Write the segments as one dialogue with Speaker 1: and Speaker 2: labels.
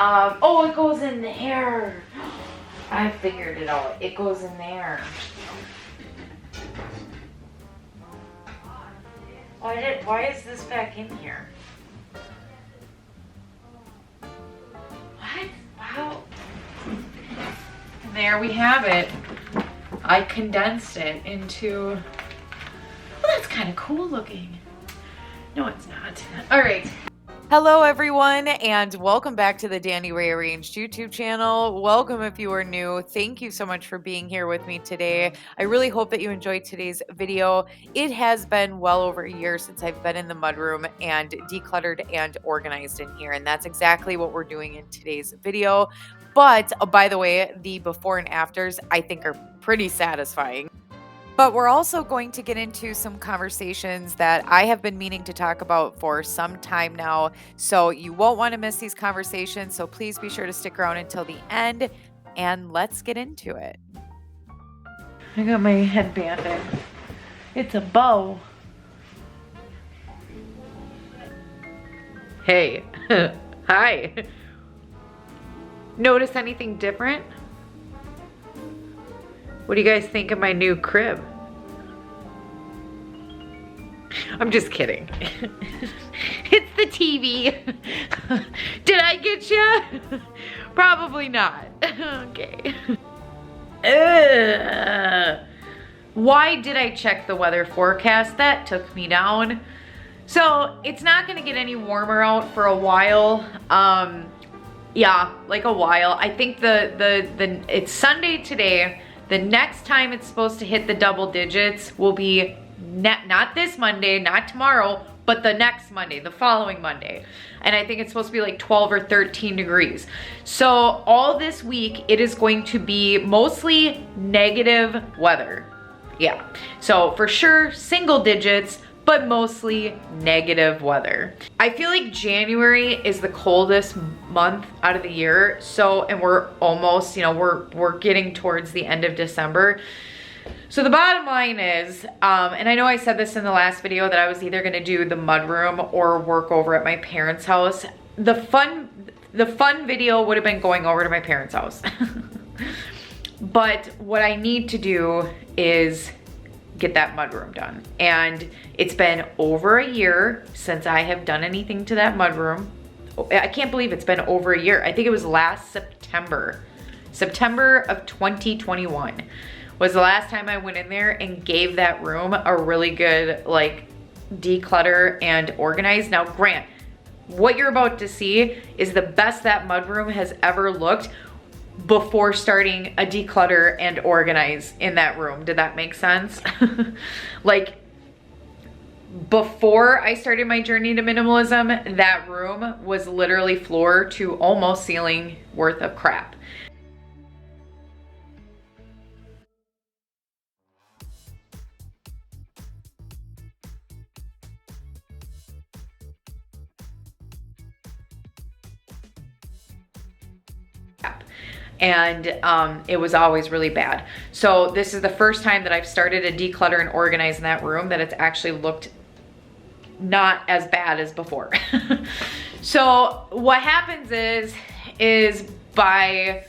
Speaker 1: Oh, it goes in there. I figured it out. It goes in there. Why is this back in here? What? Wow. There we have it. I condensed it into, well, that's kind of cool looking. No, it's not. All right.
Speaker 2: Hello everyone, and welcome back to the Danny Rearranged YouTube channel. Welcome if you are new. Thank you so much for being here with me today. I really hope that you enjoyed today's video. It has been well over a year since I've been in the mudroom and decluttered and organized in here, and that's exactly what we're doing in today's video. But by the way, the before and afters I think are pretty satisfying. But we're also going to get into some conversations that I have been meaning to talk about for some time now. So you won't want to miss these conversations. So please be sure to stick around until the end and let's get into it.
Speaker 1: I got my headband in. It's a bow. Hey. Hi. Notice anything different? What do you guys think of my new crib? I'm just kidding. It's the TV. Did I get you? Probably not. Okay. Why did I check the weather forecast? That took me down. So it's not gonna get any warmer out for a while. Yeah, like a while. I think it's Sunday today. The next time it's supposed to hit the double digits will be not this Monday, not tomorrow, but the next Monday, the following Monday. And I think it's supposed to be like 12 or 13 degrees. So all this week, it is going to be mostly negative weather. Yeah, so for sure, single digits, but mostly negative weather. I feel like January is the coldest month out of the year. So, and we're almost, we're getting towards the end of December. So the bottom line is, and I know I said this in the last video that I was either gonna do the mudroom or work over at my parents' house. The fun video would have been going over to my parents' house. But what I need to do is get that mudroom done. And it's been over a year since I have done anything to that mudroom. I can't believe it's been over a year. I think it was last September. September of 2021 was the last time I went in there and gave that room a really good like declutter and organize. Now grant, what you're about to see is the best that mudroom has ever looked before starting a declutter and organize in that room. Did that make sense? Like before I started my journey to minimalism, that room was literally floor to almost ceiling worth of crap. And it was always really bad. So this is the first time that I've started to declutter and organize in that room that it's actually looked not as bad as before. So what happens is by,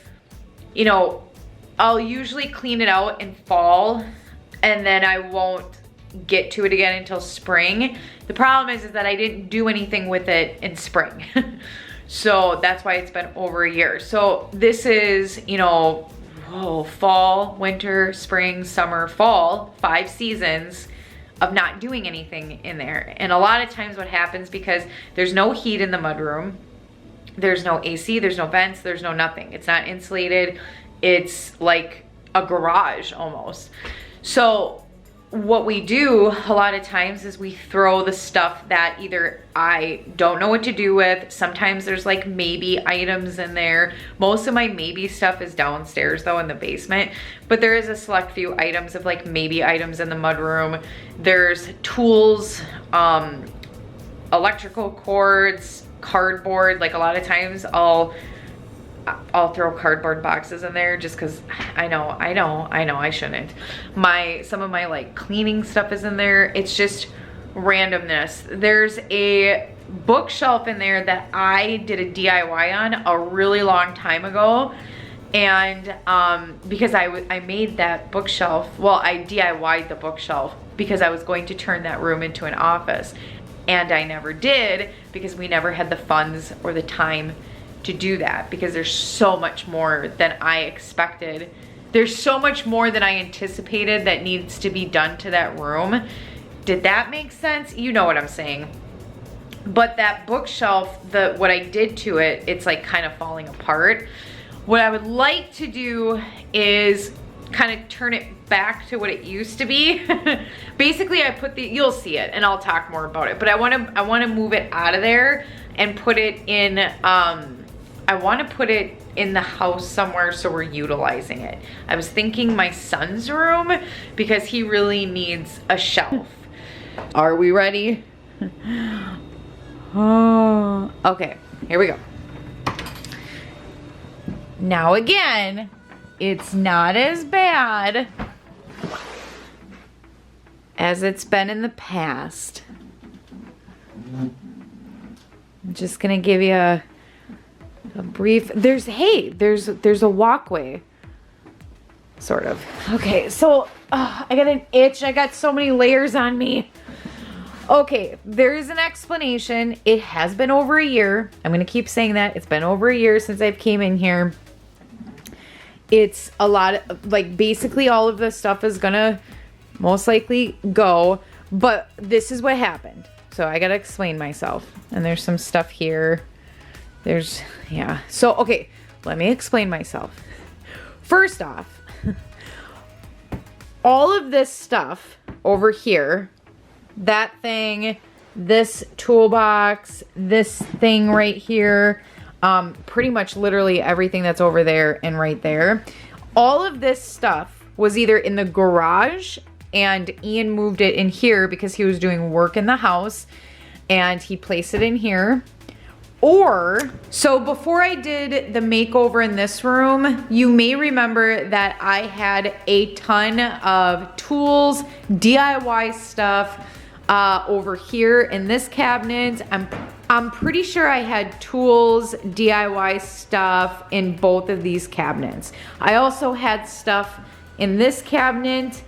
Speaker 1: I'll usually clean it out in fall and then I won't get to it again until spring. The problem is that I didn't do anything with it in spring. So that's why it's been over a year. So this is, fall, winter, spring, summer, fall, 5 seasons of not doing anything in there. And a lot of times what happens, because there's no heat in the mudroom, there's no AC, there's no vents, there's no nothing. It's not insulated. It's like a garage almost. So what we do a lot of times is we throw the stuff that either I don't know what to do with. Sometimes there's like maybe items in there. Most of my maybe stuff is downstairs though in the basement, but there is a select few items of like maybe items in the mudroom. There's tools, electrical cords, cardboard. Like a lot of times I'll throw cardboard boxes in there just because I know I shouldn't. Some of my like cleaning stuff is in there. It's just randomness. There's a bookshelf in there that I did a DIY on a really long time ago. And because I made that bookshelf, well, I DIY'd the bookshelf because I was going to turn that room into an office. And I never did because we never had the funds or the time to do that, because there's so much more than I expected. There's so much more than I anticipated that needs to be done to that room. Did that make sense? You know what I'm saying. But that bookshelf, what I did to it, it's like kind of falling apart. What I would like to do is kind of turn it back to what it used to be. Basically, I put you'll see it and I'll talk more about it, but I want to move it out of there and put it in, I want to put it in the house somewhere so we're utilizing it. I was thinking my son's room because he really needs a shelf. Are we ready? Oh, okay, here we go. Now again, it's not as bad as it's been in the past. I'm just gonna give you a brief, there's a walkway, sort of. Okay, so I got an itch. I got so many layers on me. Okay, there is an explanation. It has been over a year. I'm gonna keep saying that. It's been over a year since I came in here. It's a lot of, like, basically all of this stuff is gonna most likely go, but this is what happened. So I gotta explain myself. And there's some stuff here. Yeah. So, okay, let me explain myself. First off, all of this stuff over here, that thing, this toolbox, this thing right here, pretty much literally everything that's over there and right there, all of this stuff was either in the garage, and Ian moved it in here because he was doing work in the house and he placed it in here. Or, so before I did the makeover in this room, you may remember that I had a ton of tools, DIY stuff over here in this cabinet. I'm pretty sure I had tools, DIY stuff in both of these cabinets. I also had stuff in this cabinet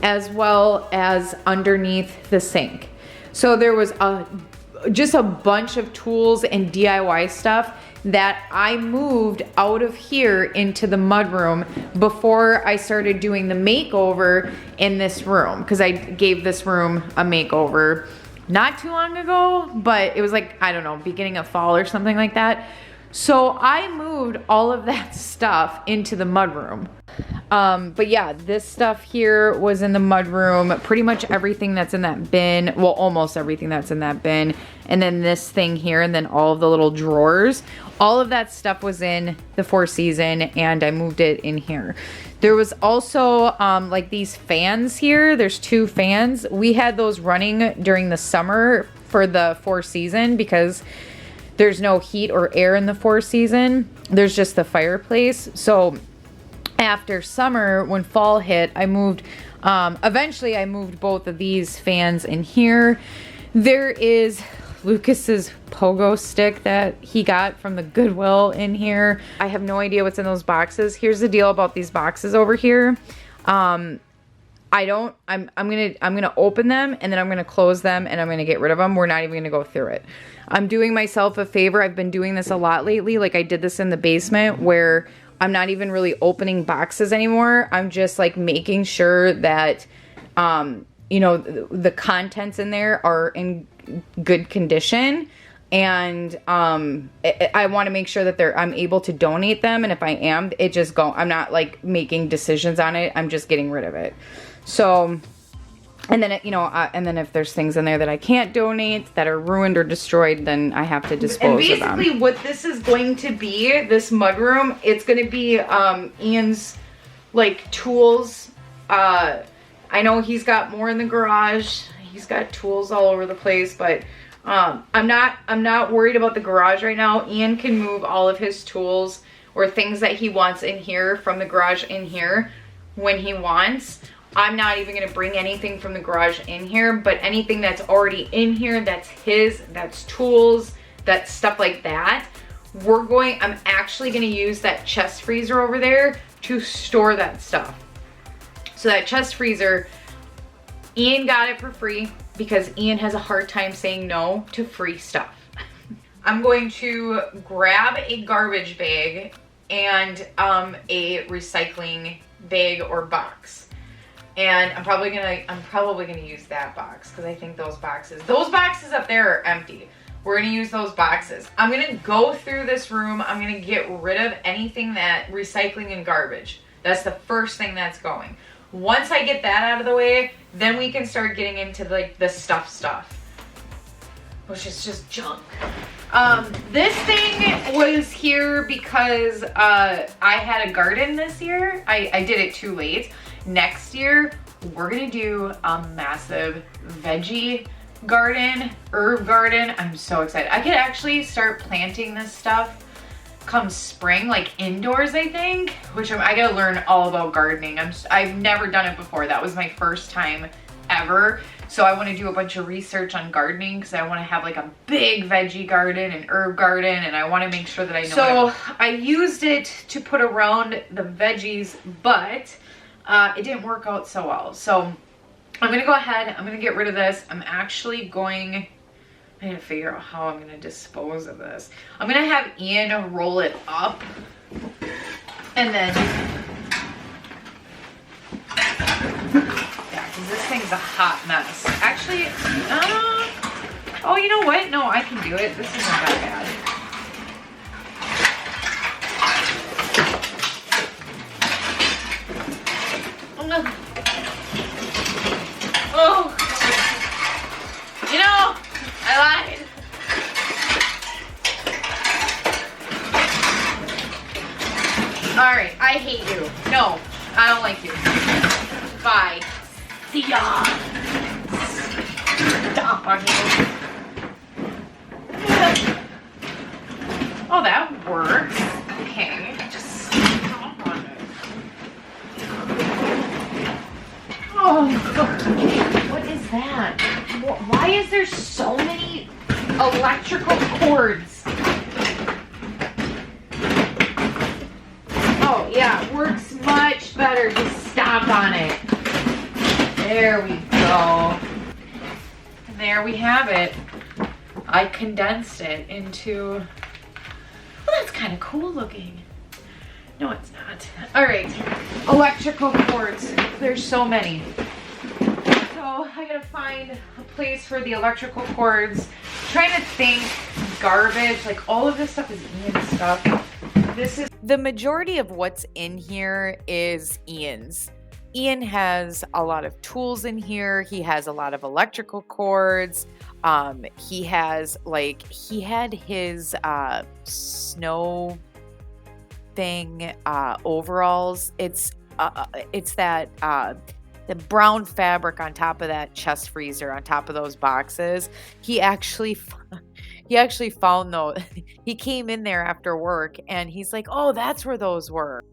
Speaker 1: as well as underneath the sink. So there was just a bunch of tools and DIY stuff that I moved out of here into the mudroom before I started doing the makeover in this room, because I gave this room a makeover not too long ago, but it was like, I don't know, beginning of fall or something like that. So I moved all of that stuff into the mudroom. But yeah, this stuff here was in the mudroom. Pretty much everything that's in that bin, well, almost everything that's in that bin. And then this thing here, and then all of the little drawers. All of that stuff was in the Four Season, and I moved it in here. There was also like these fans here. There's 2 fans. We had those running during the summer for the Four Season because there's no heat or air in the Four Season. There's just the fireplace. So after summer, when fall hit, I moved, eventually I moved both of these fans in here. There is Lucas's pogo stick that he got from the Goodwill in here. I have no idea what's in those boxes. Here's the deal about these boxes over here. I'm gonna open them, and then I'm gonna close them, and I'm gonna get rid of them. We're not even gonna go through it. I'm doing myself a favor. I've been doing this a lot lately. Like, I did this in the basement where I'm not even really opening boxes anymore. I'm just like making sure that, you know, the contents in there are in good condition. And I want to make sure that I'm able to donate them. And if I am, I'm not like making decisions on it. I'm just getting rid of it. So, and then, you know, and then if there's things in there that I can't donate, that are ruined or destroyed, then I have to dispose of them. And basically what this is going to be, this mudroom, it's going to be Ian's like tools. I know he's got more in the garage. He's got tools all over the place, but I'm not worried about the garage right now. Ian can move all of his tools or things that he wants in here from the garage in here when he wants. I'm not even gonna bring anything from the garage in here, but anything that's already in here, that's his, that's tools, that's stuff like that, I'm actually gonna use that chest freezer over there to store that stuff. So that chest freezer, Ian got it for free because Ian has a hard time saying no to free stuff. I'm going to grab a garbage bag and a recycling bag or box. And I'm probably gonna use that box because I think those boxes up there are empty. We're gonna use those boxes. I'm gonna go through this room. I'm gonna get rid of anything that recycling and garbage. That's the first thing that's going. Once I get that out of the way, then we can start getting into like the stuff, which is just junk. This thing was here because I had a garden this year. I did it too late. Next year, we're gonna do a massive veggie garden, herb garden. I'm so excited. I could actually start planting this stuff come spring, like indoors, I think, which I gotta learn all about gardening. I've never done it before. That was my first time ever. So I want to do a bunch of research on gardening because I want to have like a big veggie garden and herb garden, and I want to make sure that I know. So I used it to put around the veggies, but it didn't work out so well. So I'm gonna go ahead, I'm gonna get rid of this. I need to figure out how I'm gonna dispose of this. I'm gonna have Ian roll it up and then, yeah, because this thing's a hot mess. Actually, oh, you know what? No, I can do it. This isn't that bad. Oh, you know, I lied. All right, I hate you. No, I don't like you. Bye. See ya. Stop on you. Oh, that works. Okay, just stop on it. Oh, what is that? Why is there so many electrical cords? Oh, yeah, it works much better. Just stop on it. There we go. And there we have it. I condensed it into, well, that's kind of cool looking. No, it's not. All right, electrical cords. There's so many. So I gotta find a place for the electrical cords. I'm trying to think, garbage, like all of this stuff is Ian's stuff. This is
Speaker 2: the majority of what's in here is Ian's. Ian has a lot of tools in here. He has a lot of electrical cords. He has he had his snow thing overalls. It's that the brown fabric on top of that chest freezer, on top of those boxes. He actually found those. He came in there after work and he's like, oh, that's where those were.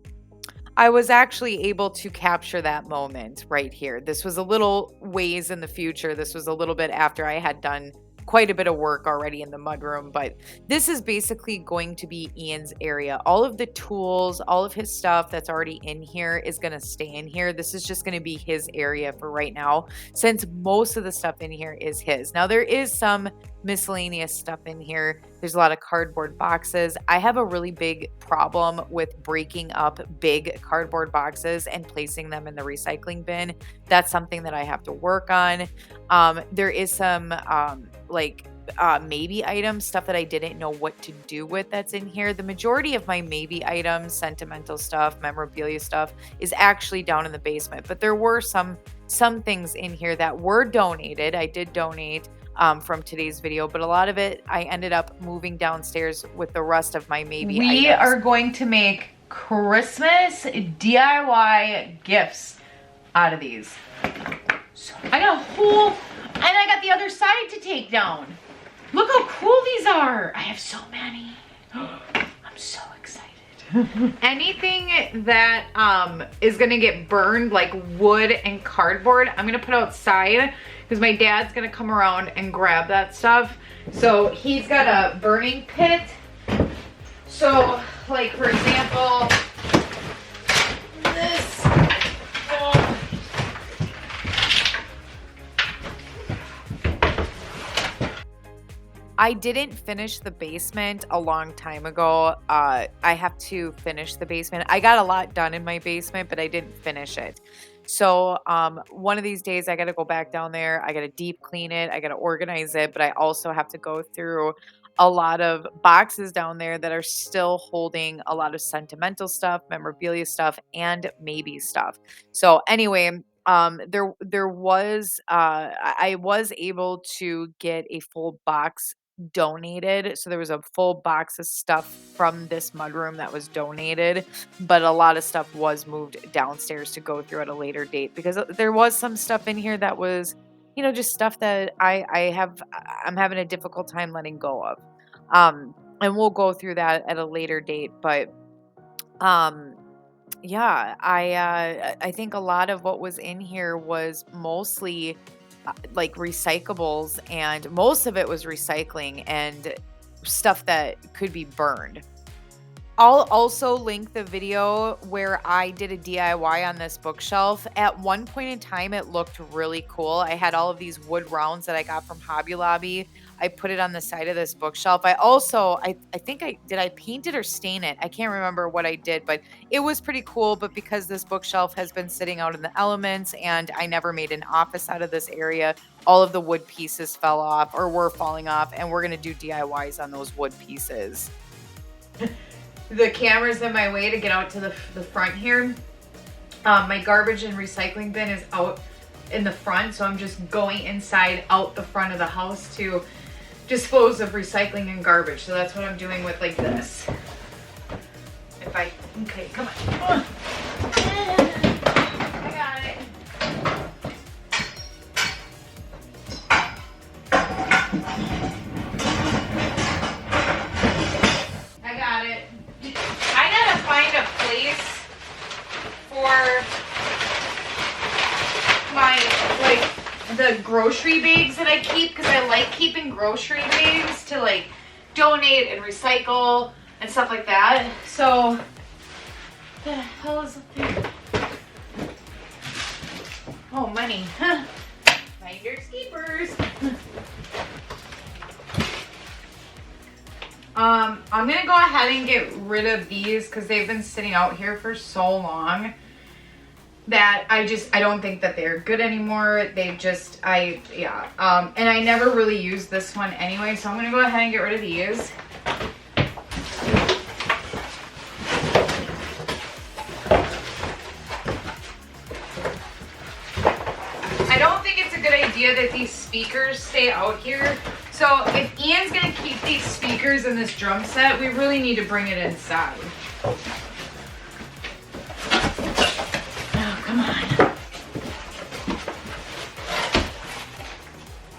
Speaker 2: I was actually able to capture that moment right here. This was a little ways in the future. This was a little bit after I had done quite a bit of work already in the mudroom, but this is basically going to be Ian's area. All of the tools, all of his stuff that's already in here is going to stay in here. This is just going to be his area for right now, since most of the stuff in here is his. Now there is some miscellaneous stuff in here. There's a lot of cardboard boxes. I have a really big problem with breaking up big cardboard boxes and placing them in the recycling bin. That's something that I have to work on. There is some maybe items, stuff that I didn't know what to do with that's in here. The majority of my maybe items, sentimental stuff, memorabilia stuff is actually down in the basement, but there were some things in here that were donated. I did donate from today's video, but a lot of it I ended up moving downstairs with the rest of my maybe items. We are going to make Christmas DIY gifts out of these. So I got a whole, and I got the other side to take down. Look how cool these are. I have so many. I'm so excited.
Speaker 1: Anything that is gonna get burned, like wood and cardboard, I'm gonna put outside because my dad's gonna come around and grab that stuff. So he's got a burning pit. So like for example, this, oh.
Speaker 2: I didn't finish the basement a long time ago. I have to finish the basement. I got a lot done in my basement, but I didn't finish it. So one of these days I got to go back down there. I got to deep clean it. I got to organize it, but I also have to go through a lot of boxes down there that are still holding a lot of sentimental stuff, memorabilia stuff, and maybe stuff. So anyway, there was I was able to get a full box donated. So there was a full box of stuff from this mudroom that was donated, but a lot of stuff was moved downstairs to go through at a later date because there was some stuff in here that was, just stuff that I'm having a difficult time letting go of. And we'll go through that at a later date, but um yeah, I think a lot of what was in here was mostly like recyclables, and most of it was recycling and stuff that could be burned. I'll also link the video where I did a DIY on this bookshelf. At one point in time, it looked really cool. I had all of these wood rounds that I got from Hobby Lobby. I put it on the side of this bookshelf. I think I paint it or stain it? I can't remember what I did, but it was pretty cool. But because this bookshelf has been sitting out in the elements and I never made an office out of this area, all of the wood pieces fell off or were falling off, and we're going to do DIYs on those wood pieces.
Speaker 1: The camera's in my way to get out to the front here. My garbage and recycling bin is out in the front, so I'm just going inside out the front of the house to dispose of recycling and garbage. So that's what I'm doing with like this. Okay, come on. I got it. I got it. I gotta find a place for my, like, the grocery bags that I keep, because I like keeping grocery bags to like donate and recycle and stuff like that. So, the hell is up there? Oh, money. Huh. Finders keepers. I'm gonna go ahead and get rid of these because they've been sitting out here for so long that I don't think that they're good anymore. And I never really used this one anyway, so I'm gonna go ahead and get rid of these. I don't think it's a good idea that these speakers stay out here. So if Ian's gonna keep these speakers in this drum set, we really need to bring it inside. Oh, come on.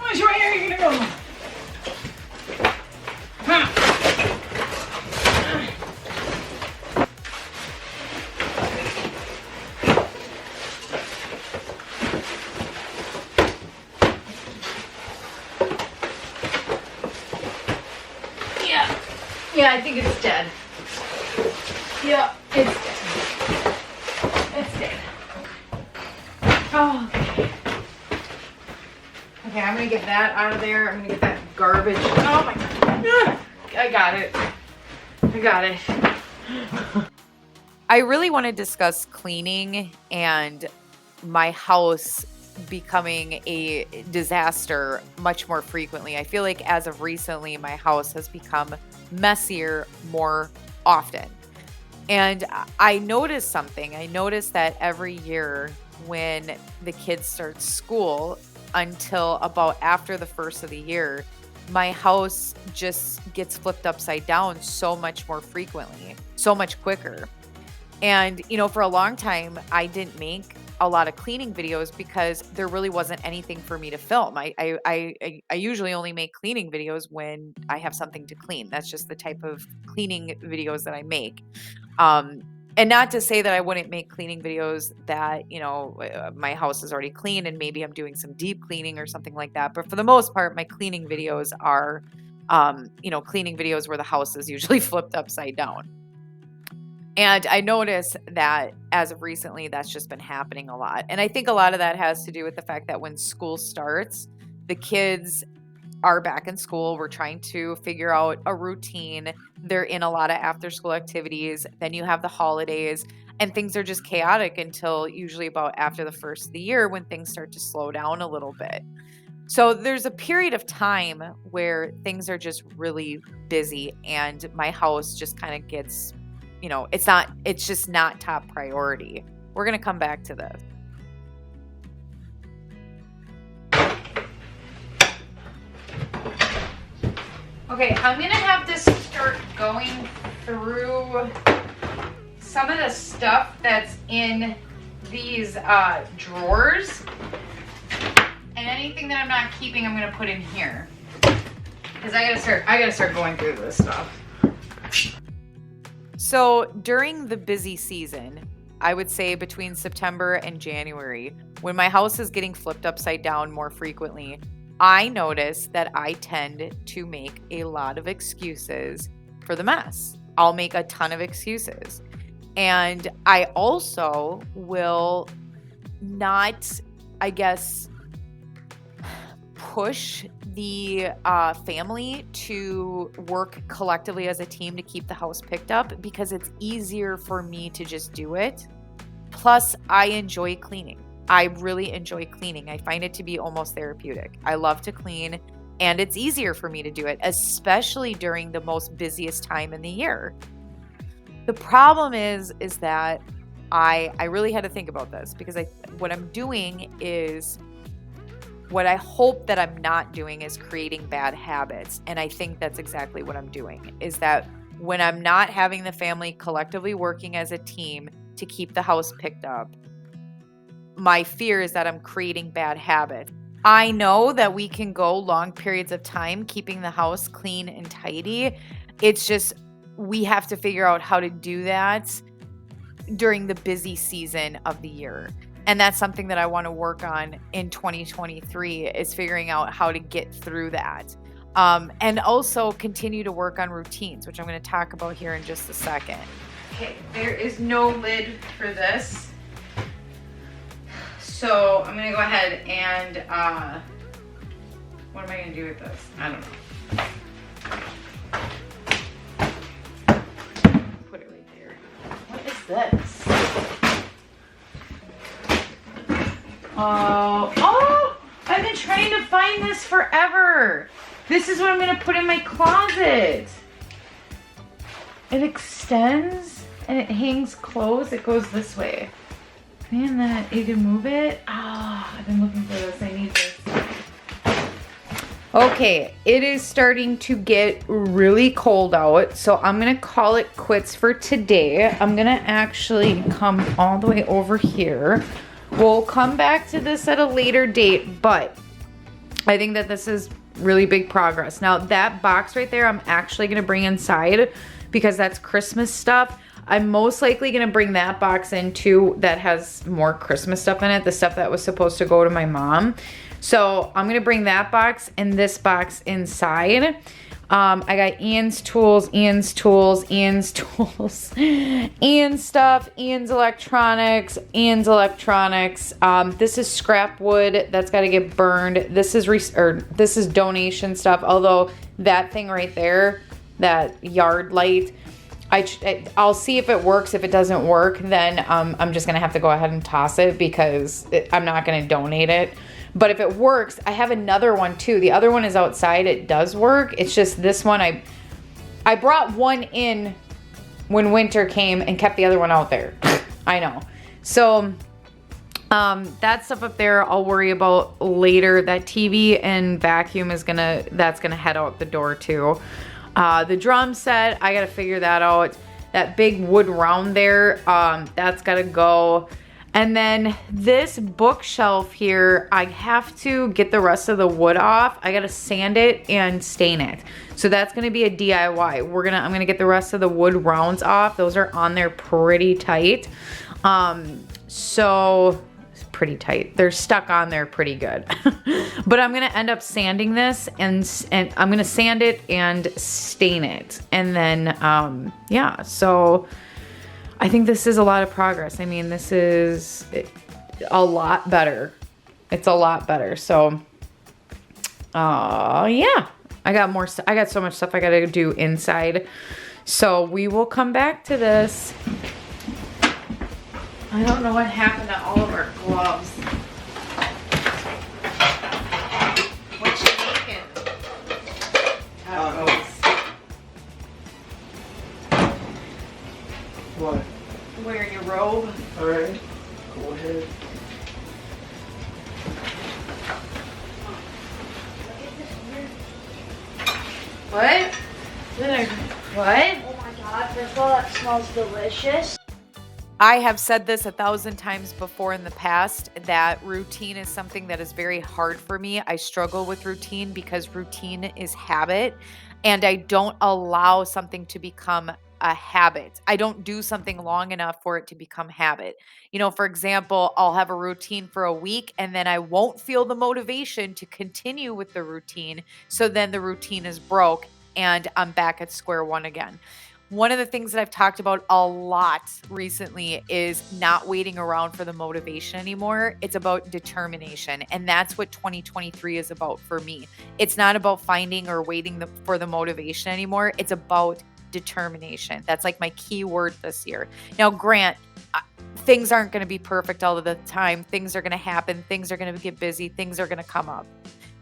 Speaker 1: Which way are you gonna go? Yeah, I think it's dead. Yeah, it's dead. It's dead. Oh, okay. Okay, I'm gonna get that out of there. I'm gonna get that garbage. Oh my God. I got it. I got it.
Speaker 2: I really want to discuss cleaning and my house becoming a disaster much more frequently. I feel like as of recently, my house has become messier more often. And I noticed something. I noticed that every year when the kids start school until about after the first of the year, my house just gets flipped upside down so much more frequently, so much quicker. And, for a long time, I didn't make a lot of cleaning videos because there really wasn't anything for me to film. I usually only make cleaning videos when I have something to clean. That's just the type of cleaning videos that I make. And not to say that I wouldn't make cleaning videos that, you know, my house is already clean and maybe I'm doing some deep cleaning or something like that. But for the most part, my cleaning videos are, you know, cleaning videos where the house is usually flipped upside down. And I notice that as of recently, that's just been happening a lot. And I think a lot of that has to do with the fact that when school starts, the kids are back in school. We're trying to figure out a routine. They're in a lot of after school activities. Then you have the holidays and things are just chaotic until usually about after the first of the year when things start to slow down a little bit. So there's a period of time where things are just really busy and my house just kind of gets, you know, it's just not top priority. We're going to come back to this.
Speaker 1: Okay, I'm gonna have to start going through some of the stuff that's in these drawers. And anything that I'm not keeping, I'm gonna put in here. Because I gotta start going through this stuff.
Speaker 2: So during the busy season, I would say between September and January, when my house is getting flipped upside down more frequently, I notice that I tend to make a lot of excuses for the mess. I'll make a ton of excuses. And I also will not, I guess, push the family to work collectively as a team to keep the house picked up because it's easier for me to just do it. Plus, I enjoy cleaning. I really enjoy cleaning. I find it to be almost therapeutic. I love to clean and it's easier for me to do it, especially during the most busiest time in the year. The problem is that I really had to think about this because what I'm doing is what I hope that I'm not doing is creating bad habits. And I think that's exactly what I'm doing, is that when I'm not having the family collectively working as a team to keep the house picked up, my fear is that I'm creating bad habits. I know that we can go long periods of time keeping the house clean and tidy. It's just we have to figure out how to do that during the busy season of the year. And that's something that I want to work on in 2023 is figuring out how to get through that. And also continue to work on routines, which I'm going to talk about here in just a second.
Speaker 1: Okay, there is no lid for this. So I'm gonna go ahead and, what am I gonna do with this? I don't know. Put it right there. What is this? Oh, I've been trying to find this forever. This is what I'm gonna put in my closet. It extends and it hangs closed. It goes this way. And then you can move it. I've been looking for this. I need this. Okay, it is starting to get really cold out, so I'm gonna call it quits for today. I'm gonna actually come all the way over here. We'll come back to this at a later date, but I think that this is really big progress. Now, that box right there, I'm actually gonna bring inside because that's Christmas stuff. I'm most likely going to bring that box in too that has more Christmas stuff in it, the stuff that was supposed to go to my mom. So I'm going to bring that box and this box inside. I got Ian's tools, Ian's stuff, Ian's electronics. This is scrap wood that's got to get burned. This is donation stuff. Although that thing right there, that yard light, I'll see if it works. If it doesn't work, then I'm just going to have to go ahead and toss it because I'm not going to donate it. But if it works, I have another one too. The other one is outside. It does work. It's just this one. I brought one in when winter came and kept the other one out there. I know. So that stuff up there I'll worry about later. That TV and vacuum that's gonna head out the door too. The drum set, I gotta figure that out. That big wood round there, that's gotta go. And then this bookshelf here, I have to get the rest of the wood off. I gotta sand it and stain it. So that's gonna be a DIY. I'm gonna get the rest of the wood rounds off. Those are on there pretty tight. So it's pretty tight. They're stuck on there pretty good. But I'm gonna end up sanding this and I'm gonna sand it and stain it. And then, yeah, so I think this is a lot of progress. I mean, this is a lot better. It's a lot better. So, yeah, I got so much stuff I gotta do inside. So we will come back to this. I don't know what happened to all of our gloves. What you making?
Speaker 3: What?
Speaker 1: Wearing your robe.
Speaker 3: All right. Go ahead.
Speaker 1: What? What?
Speaker 4: Oh my god, first of all, that smells delicious.
Speaker 2: I have said this 1,000 times before in the past that routine is something that is very hard for me. I struggle with routine because routine is habit, and I don't allow something to become a habit. I don't do something long enough for it to become habit. You know, for example, I'll have a routine for a week and then I won't feel the motivation to continue with the routine. So then the routine is broke and I'm back at square one again. One of the things that I've talked about a lot recently is not waiting around for the motivation anymore. It's about determination. And that's what 2023 is about for me. It's not about finding or waiting for the motivation anymore. It's about determination. That's like my key word this year. Now, Grant, things aren't going to be perfect all of the time. Things are going to happen. Things are going to get busy. Things are going to come up.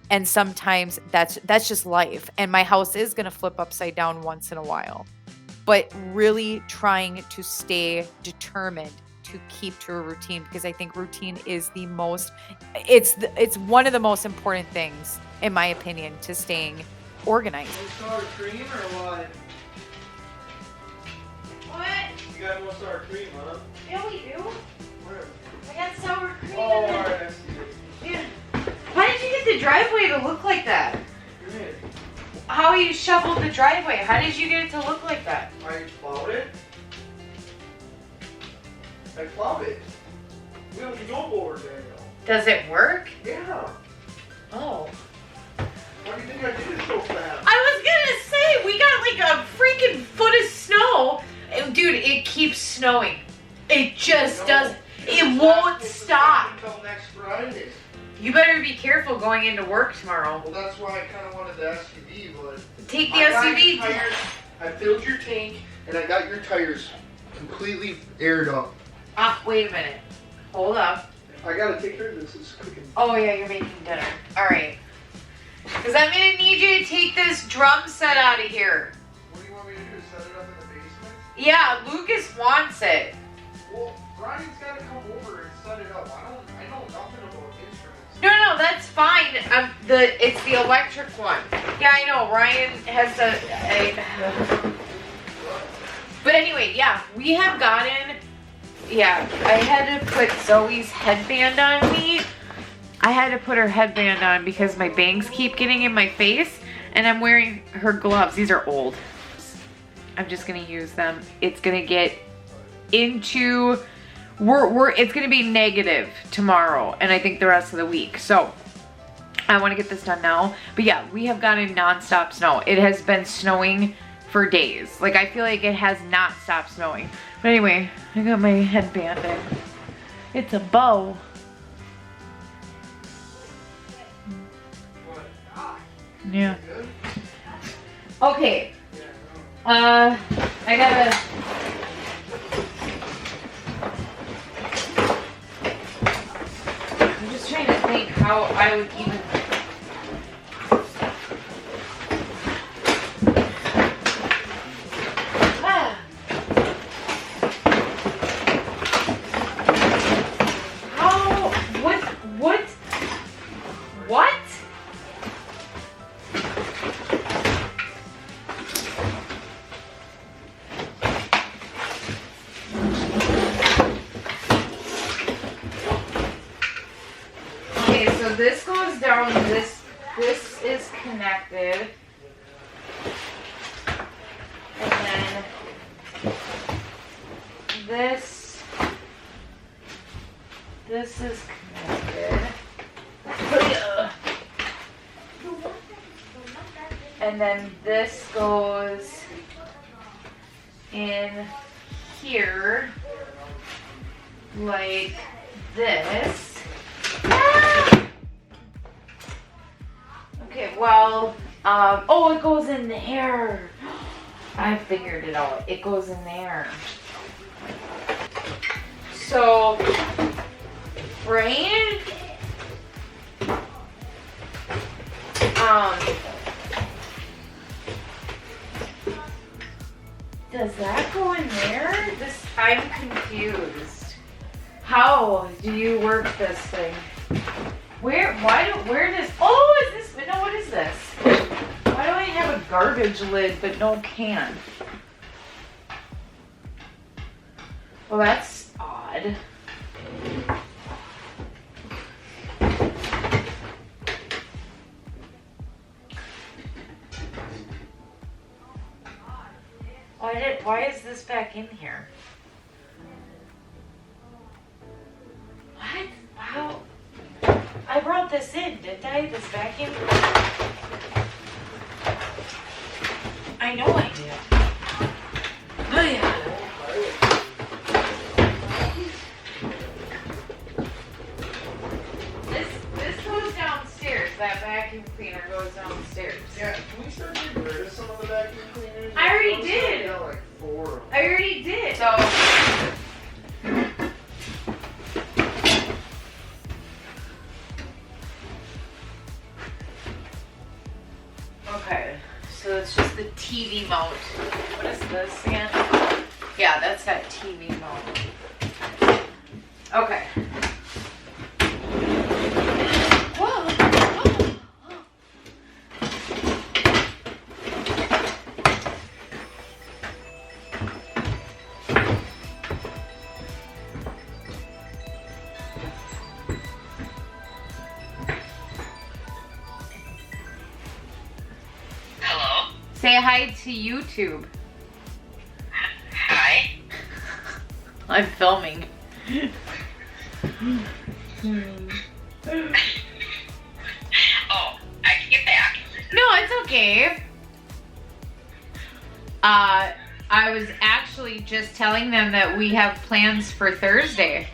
Speaker 2: And sometimes that's just life. And my house is going to flip upside down once in a while. But really trying to stay determined to keep to a routine, because I think routine is it's one of the most important things, in my opinion, to staying organized.
Speaker 3: Sour cream or what?
Speaker 1: What?
Speaker 3: You got no sour cream, huh?
Speaker 1: Yeah, we do.
Speaker 3: Where?
Speaker 1: I got sour cream
Speaker 3: Oh,
Speaker 1: in it.
Speaker 3: alright, I see it.
Speaker 1: Yeah. Why did you get the driveway to look like that?
Speaker 3: Come here.
Speaker 1: How you shoveled the driveway? How did you get it to look like that?
Speaker 3: I plowed it. I plowed it. We have a snowboard there, though.
Speaker 1: Does it work?
Speaker 3: Yeah.
Speaker 1: Oh.
Speaker 3: Why do you think I did it so fast?
Speaker 1: I was gonna say, we got like a freaking foot of snow. Dude, it keeps snowing. It just does. It won't stop.
Speaker 3: Until next Friday.
Speaker 1: You better be careful going into work tomorrow.
Speaker 3: Well, that's why I kind of wanted the SUV, but
Speaker 1: Take the
Speaker 3: I got your
Speaker 1: SUV.
Speaker 3: tires, I filled your tank, and I got your tires completely aired up.
Speaker 1: Wait a minute. Hold up.
Speaker 3: I gotta take care of this. It's cooking.
Speaker 1: Oh yeah, you're making dinner. All right. Because I'm gonna need you to take this drum set out of here.
Speaker 3: What do you want me to do? Set it up in the basement?
Speaker 1: Yeah, Lucas wants it.
Speaker 3: Well, Ryan's gotta come over and set it up. I know nothing about instruments.
Speaker 1: No, that's fine. It's the electric one. Yeah, I know. Ryan has But anyway, yeah, we have gotten. Yeah, I had to put Zoe's headband on me. I had to put her headband on because my bangs keep getting in my face, and I'm wearing her gloves. These are old. I'm just gonna use them. It's gonna get into. It's gonna be negative tomorrow, and I think the rest of the week. So I want to get this done now. But yeah, we have gotten nonstop snow. It has been snowing for days. Like, I feel like it has not stopped snowing. But anyway, I got my headband in. It's a bow. Yeah. Okay. I gotta. I'm just trying to think how I would even. What? this goes down, this is connected. And then this is connected. And then this goes in here like this. Ah! Okay, well, oh, it goes in there. I figured it out. It goes in there. So, right? Does that go in there? I'm confused. How do you work this thing? Where does, oh, is this, no, what is this? Why do I have a garbage lid but no can? Well, that's odd. Why is this back in here? What? How? I brought this in, didn't I? This vacuum? I know I did. Oh yeah. This goes downstairs. That vacuum cleaner goes downstairs.
Speaker 3: Yeah, can we start getting rid of some of the vacuum cleaners?
Speaker 1: I already did.
Speaker 3: Got like 4 of them.
Speaker 1: I already did. So. Okay, so it's just the TV mount. What is this again? Yeah, that's that TV mount. Okay. Whoa. Say hi to YouTube.
Speaker 5: Hi.
Speaker 1: I'm filming.
Speaker 5: Oh, I can get back.
Speaker 1: No, it's okay. I was actually just telling them that we have plans for Thursday.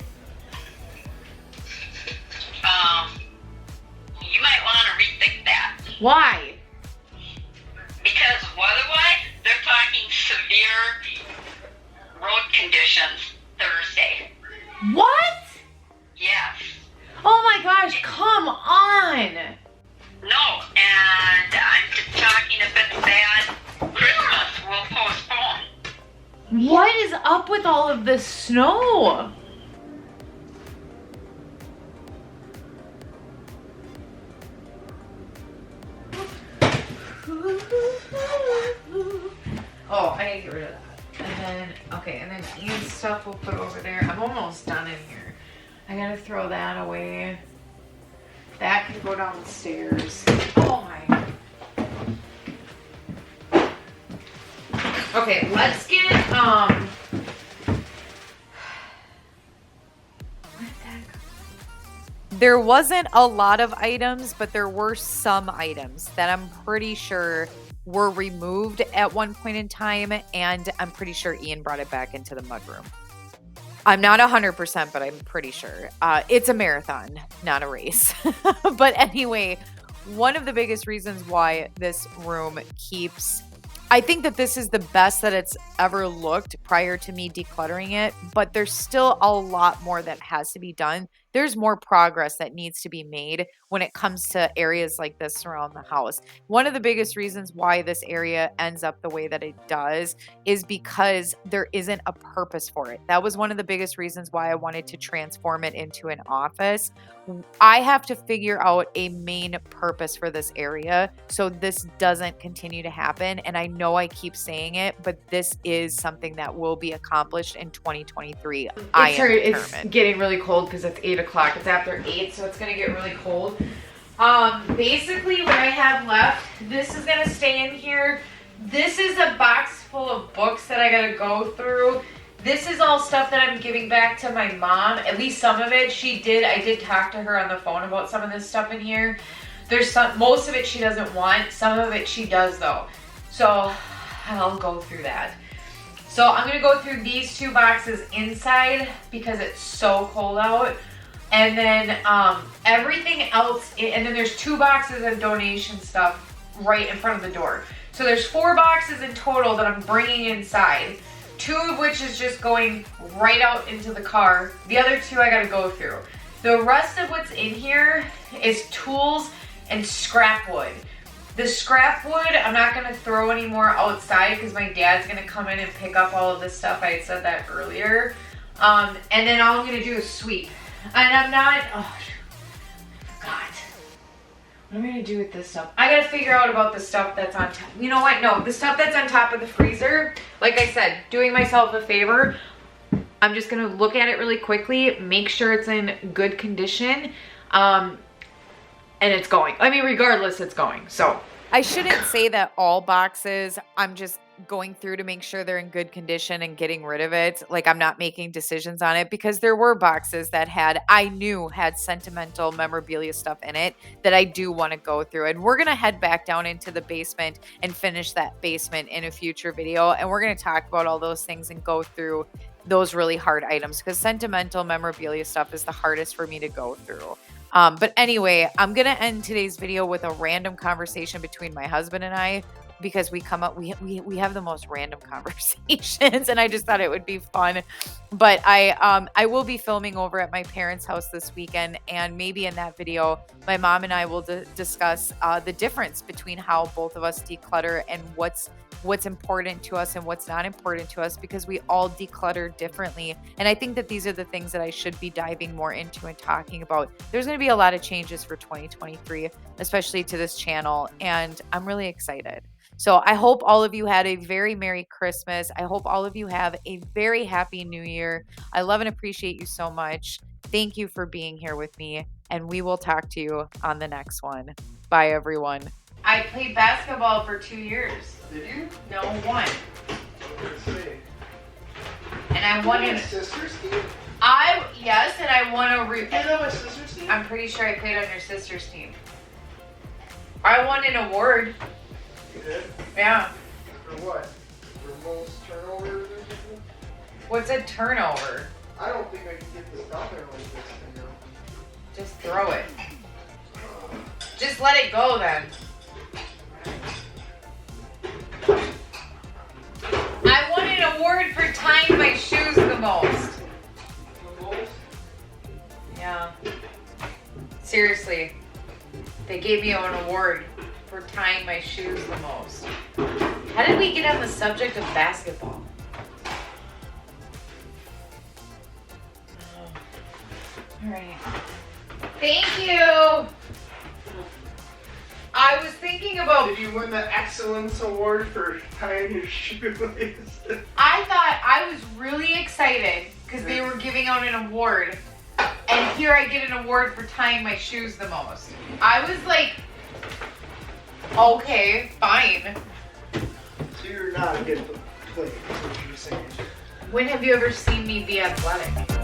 Speaker 5: You might want to rethink that.
Speaker 1: Why?
Speaker 5: Because weather-wise, they're talking severe road conditions Thursday.
Speaker 1: What?
Speaker 5: Yes.
Speaker 1: Oh my gosh, come on.
Speaker 5: No, and I'm just talking if it's bad, Christmas will postpone.
Speaker 1: What is up with all of this snow? Oh, I need to get rid of that. And then, okay, and then Ian's stuff we'll put over there. I'm almost done in here. I gotta throw that away. That can go downstairs. Oh my. Okay, let's get,
Speaker 2: There wasn't a lot of items, but there were some items that I'm pretty sure were removed at one point in time, and I'm pretty sure Ian brought it back into the mudroom. I'm not 100%, but I'm pretty sure. It's a marathon, not a race. But anyway, one of the biggest reasons why this room keeps... I think that this is the best that it's ever looked prior to me decluttering it, but there's still a lot more that has to be done. There's more progress that needs to be made when it comes to areas like this around the house. One of the biggest reasons why this area ends up the way that it does is because there isn't a purpose for it. That was one of the biggest reasons why I wanted to transform it into an office. I have to figure out a main purpose for this area so this doesn't continue to happen. And I know I keep saying it, but this is something that will be accomplished in 2023. I am
Speaker 1: it's
Speaker 2: determined.
Speaker 1: getting really cold because it's 8 o'clock. It's after 8, so it's gonna get really cold. Basically what I have left, this is gonna stay in here. This is a box full of books that I gotta go through. This is all stuff that I'm giving back to my mom, at least some of it. I did talk to her on the phone about some of this stuff in here. Most of it she doesn't want, some of it she does though. So I'll go through that. So I'm gonna go through these 2 boxes inside because it's so cold out. And then everything else, and then there's 2 boxes of donation stuff right in front of the door. So there's 4 boxes in total that I'm bringing inside. 2 of which is just going right out into the car. The other 2 I gotta go through. The rest of what's in here is tools and scrap wood. The scrap wood, I'm not gonna throw any more outside because my dad's gonna come in and pick up all of this stuff. I had said that earlier. And then all I'm gonna do is sweep. And I'm not, oh, I forgot. What am I gonna do with this stuff? I gotta figure out about the stuff that's on top. You know what? No, the stuff that's on top of the freezer, like I said, doing myself a favor, I'm just gonna look at it really quickly, make sure it's in good condition, and it's going. I mean, regardless, it's going, so.
Speaker 2: I shouldn't say that all boxes, I'm just going through to make sure they're in good condition and getting rid of it. Like I'm not making decisions on it because there were boxes that I knew had sentimental memorabilia stuff in it that I do want to go through. And we're going to head back down into the basement and finish that basement in a future video. And we're going to talk about all those things and go through those really hard items because sentimental memorabilia stuff is the hardest for me to go through. But anyway, I'm going to end today's video with a random conversation between my husband and I because we have the most random conversations and I just thought it would be fun. But I will be filming over at my parents' house this weekend, and maybe in that video, my mom and I will discuss the difference between how both of us declutter and what's important to us and what's not important to us, because we all declutter differently. And I think that these are the things that I should be diving more into and talking about. There's going to be a lot of changes for 2023, especially to this channel, and I'm really excited. So I hope all of you had a very Merry Christmas. I hope all of you have a very Happy New Year. I love and appreciate you so much. Thank you for being here with me, and we will talk to you on the next one. Bye, everyone.
Speaker 1: I played basketball for 2 years.
Speaker 3: Did you?
Speaker 1: No, 1.
Speaker 3: Let's see.
Speaker 1: And I won in.
Speaker 3: Sister's team?
Speaker 1: Yes, and I won a.
Speaker 3: You played on my sister's team?
Speaker 1: I'm pretty sure I played on your sister's team. I won an award.
Speaker 3: You did?
Speaker 1: Yeah.
Speaker 3: For what? For most turnovers or something?
Speaker 1: What's a turnover?
Speaker 3: I don't think I can get this down there like this, you know.
Speaker 1: Just throw it. Just let it go then. I won an award for tying my shoes the most.
Speaker 3: The most?
Speaker 1: Yeah. Seriously. They gave me an award for tying my shoes the most. How did we get on the subject of basketball? All right. Thank you. I was thinking about.
Speaker 3: Did you win the Excellence Award for tying your shoelaces?
Speaker 1: I thought I was really excited because they were giving out an award, and here I get an award for tying my shoes the most. I was like, okay, fine.
Speaker 3: So you're not a good player, is what you're saying.
Speaker 1: When have you ever seen me be athletic?